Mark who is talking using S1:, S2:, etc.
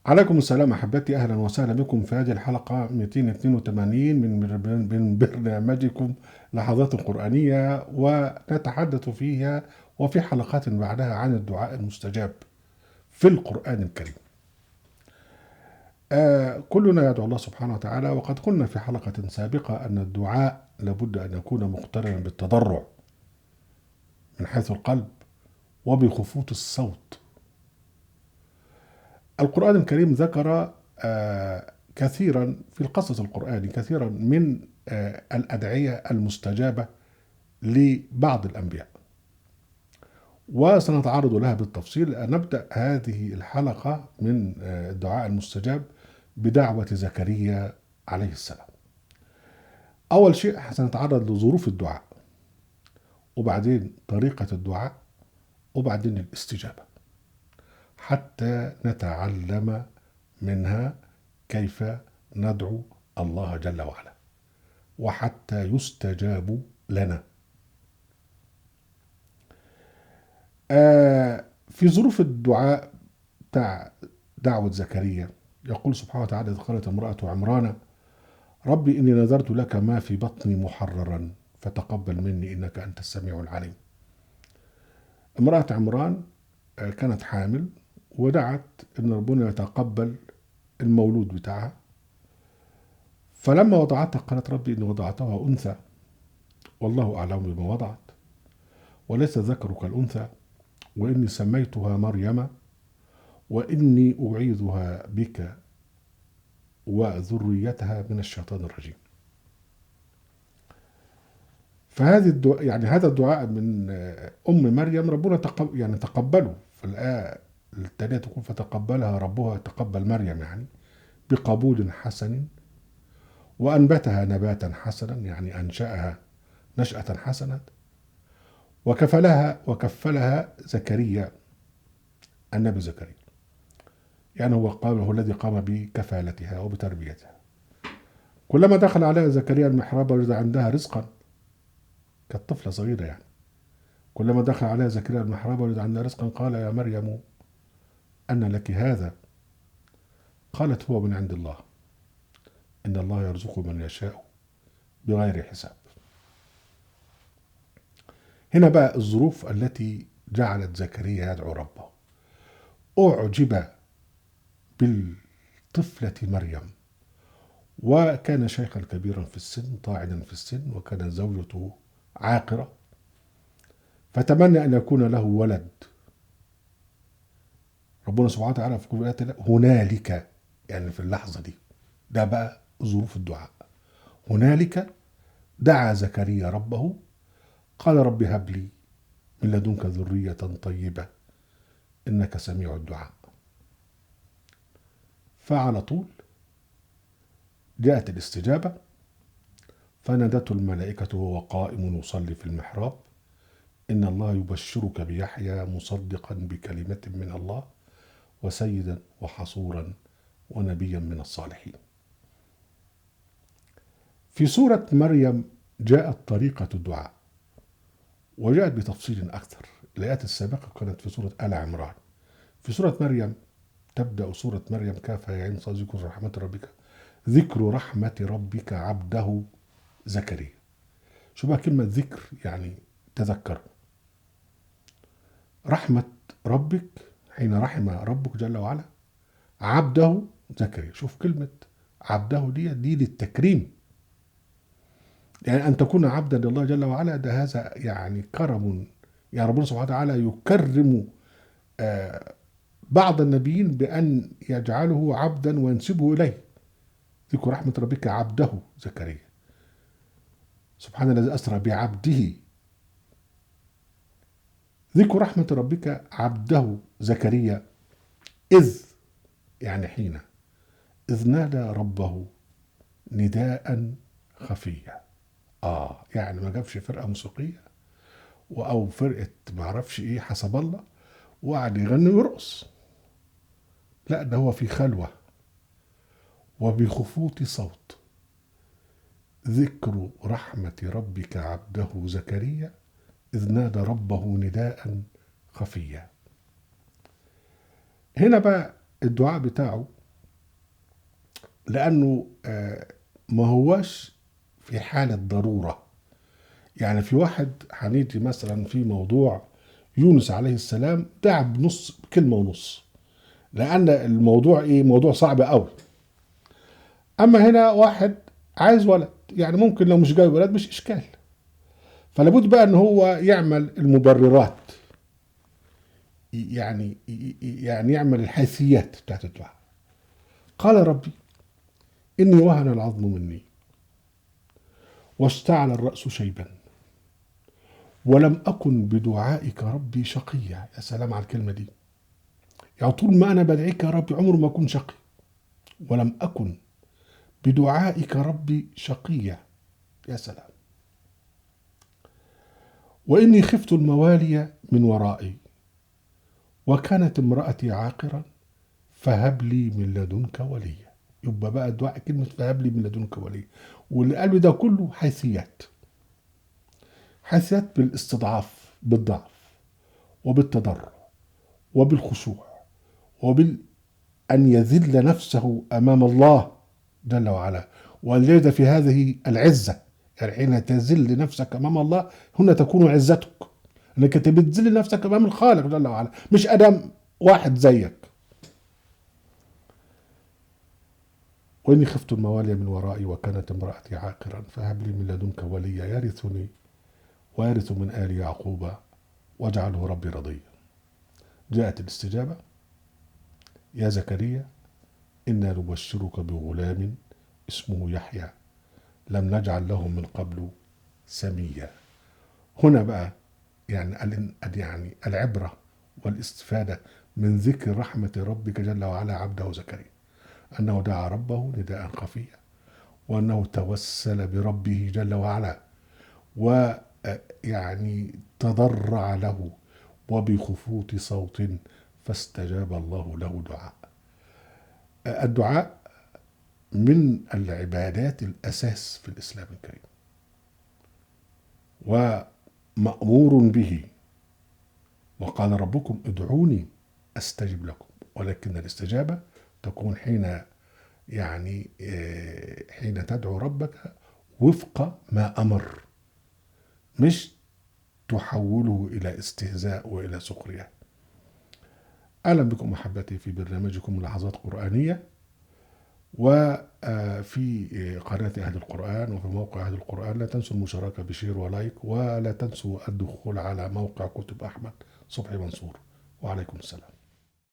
S1: عليكم السلام أحبتي، أهلا وسهلا بكم في هذه الحلقة 282 من برنامجكم لحظات قرآنية، ونتحدث فيها وفي حلقات بعدها عن الدعاء المستجاب في القرآن الكريم. كلنا يدعو الله سبحانه وتعالى، وقد قلنا في حلقة سابقة أن الدعاء لابد أن يكون مقترنا بالتضرع من حيث القلب وبخفوت الصوت. القرآن الكريم ذكر كثيرا في القصص القرآني كثيرا من الأدعية المستجابة لبعض الأنبياء، وسنتعرض لها بالتفصيل. نبدأ هذه الحلقة من الدعاء المستجاب بدعوة زكريا عليه السلام. أول شيء سنتعرض لظروف الدعاء، وبعدين طريقة الدعاء، وبعدين الاستجابة، حتى نتعلم منها كيف ندعو الله جل وعلا وحتى يستجاب لنا. في ظروف الدعاء بتاع دعوة زكريا يقول سبحانه وتعالى: إذ قالت امرأة عمران ربي إني نذرت لك ما في بطني محررا فتقبل مني إنك أنت السميع العليم. امرأة عمران كانت حامل، ودعت إن ربنا يتقبل المولود بتاعها، فلما وضعتها قالت: ربي إني وضعتها أنثى والله أعلم بما وضعت وليس الذكر كالأنثى وإني سميتها مريم وإني أعيذها بك وذريتها من الشيطان الرجيم. فهذه الدعاء، يعني هذا الدعاء من أم مريم، ربنا تقبله. في الآية الثانية تقول: فتقبلها ربها، تقبل مريم يعني بقبول حسن وأنبتها نباتا حسنا، يعني أنشأها نشأة حسنة، وكفلها زكريا، النبي زكريا، يعني هو الذي قام بكفالتها وبتربيتها. كلما دخل عليها زكريا المحراب وجد عندها رزقا، كانت طفلة صغيرة يعني. كلما دخل عليها زكريا المحراب وجد عندها رزقا قال: يا مريم أن لك هذا؟ قالت: هو من عند الله إن الله يرزق من يشاء بغير حساب. هنا بقى الظروف التي جعلت زكريا يدعو ربه. أعجب بالطفلة مريم، وكان شيخا كبيرا في السن، طاعنا في السن، وكانت زوجته عاقرة، فتمنى أن يكون له ولد. ربنا سبحانه وتعالى في كل آية هنالك، يعني في اللحظة دي، ده بقى ظروف الدعاء. هنالك دعا زكريا ربه قال: رب هب لي من لدنك ذرية طيبة إنك سميع الدعاء. فعلى طول جاءت الاستجابة، فنادته الملائكة وهو قائم يصلي في المحراب: إن الله يبشرك بيحيى مصدقا بكلمة من الله وسيدا وحصورا ونبيا من الصالحين. في سورة مريم جاءت طريقة الدعاء وجاءت بتفصيل أكثر. الآيات السابقة كانت في سورة آل عمران. في سورة مريم تبدأ سورة مريم: كافها يا عين صاد ذكر رحمة ربك عبده زكريا. شو بقى كلمة ذكر؟ يعني تذكر رحمة ربك حين رحم ربك جل وعلا عبده زكريا. شوف كلمة عبده دي للتكريم، يعني أن تكون عبدا لله جل وعلا، ده هذا يعني كرم. يعني ربنا سبحانه وتعالى يكرم بعض النبيين بأن يجعله عبدا وينسبه إليه. ذكر رحمة ربك عبده زكريا. سبحان الذي أسرى بعبده. ذكر رحمة ربك عبده زكريا إذ، يعني حين، إذ نادى ربه نداء خفيا. يعني ما جابش فرقة موسيقية أو فرقة معرفش إيه حسب الله وقعد يغني ويرقص، لا، ده هو في خلوة وبخفوت صوت. ذكر رحمة ربك عبده زكريا إذ نادى ربه نداء خفيا. هنا بقى الدعاء بتاعه لأنه ما هوش في حالة ضرورة. يعني في واحد هنيجي مثلا في موضوع يونس عليه السلام دعا بنص كلمة ونص، لأن الموضوع إيه؟ موضوع صعب قوي. أما هنا واحد عايز ولد، يعني ممكن لو مش جاي ولد مش إشكال، فلابد بقى إن هو يعمل المبررات، يعني يعمل الحيثيات بتاعت الدعاء. قال ربي إني وهن العظم مني واشتعل الرأس شيبا ولم أكن بدعائك ربي شقيا. يا سلام على الكلمة دي. يعني طول ما أنا بدعيك يا ربي عمره ما أكون شقي. ولم أكن بدعائك ربي شقيا. يا سلام. وإني خفت الموالي من ورائي وكانت امرأتي عاقرا فهب لي من لدنك وليا. يبقى بقى الدعاء كلمة فهب لي من لدنك وليا، واللي قال ده كله حيثيات. حيثيات بالاستضعاف، بالضعف وبالتضرع وبالخشوع وبال أن يذل نفسه أمام الله جل وعلا، وليس في هذه العزة. يعني حين تذل نفسك أمام الله هنا تكون عزتك، أنك بتذل نفسك أمام الخالق جل وعلا، مش أدم واحد زيك. وإني خفت الموالي من ورائي وكانت امرأتي عاقرا فهب لي من لدنك وليا يرثني ويرث من آل يعقوب واجعله ربي رضيا. جاءت الاستجابة: يا زكريا إنا نبشرك بغلام اسمه يحيى لم نجعل له من قبل سميا. هنا بقى يعني العبرة والاستفادة من ذكر رحمة ربك جل وعلا عبده زكريا، أنه دعا ربه نداء خفيا، وأنه توسل بربه جل وعلا، ويعني تضرع له وبخفوت صوت فاستجاب الله له دعاء. الدعاء من العبادات الأساس في الإسلام الكريم، ومأمور به. وقال ربكم ادعوني أستجب لكم، ولكن الاستجابة تكون حين تدعو ربك وفق ما أمر، مش تحوله إلى استهزاء وإلى سخرية. أهلا بكم أحبتي في برنامجكم لحظات قرآنية، وفي قناة أهل القرآن وفي موقع أهل القرآن. لا تنسوا المشاركة بشير ولايك، ولا تنسوا الدخول على موقع كتب أحمد صبحي منصور. وعليكم السلام.